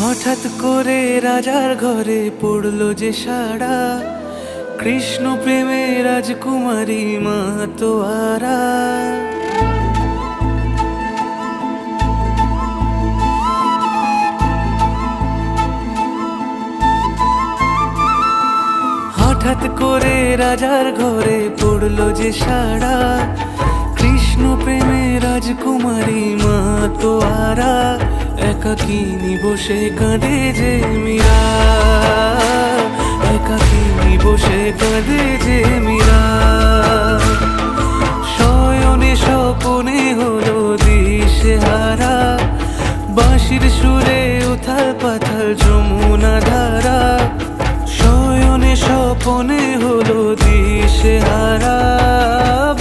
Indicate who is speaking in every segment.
Speaker 1: হঠাৎ করে রাজার ঘরে পড়লো যে সাড়া, কৃষ্ণ প্রেমে রাজকুমারী মাতোয়ারা। হঠাৎ করে রাজার ঘরে পড়লো যে সাড়া, কৃষ্ণ প্রেমে রাজকুমারী মাতোয়ারা। একাকিনী বসে কাঁদে যে মীরা, একাকিনী বসে কাঁদে যে মীরা। শয়নে স্বপনে হলো দিশেহারা, বাঁশির সুরে উথাল পাথাল যমুনা ধারা। শয়নে স্বপনে হলো দিশেহারা,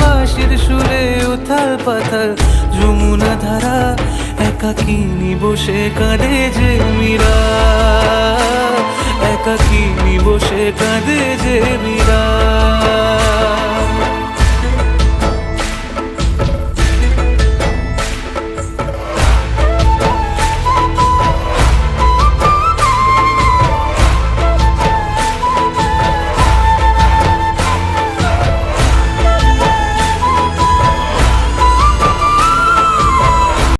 Speaker 1: বাঁশির সুরে উথাল পাথাল যমুনা ধারা। একাকিনী বসে কাঁদে যে মীরা, একাকিনী বসে কাঁদে যে মীরা।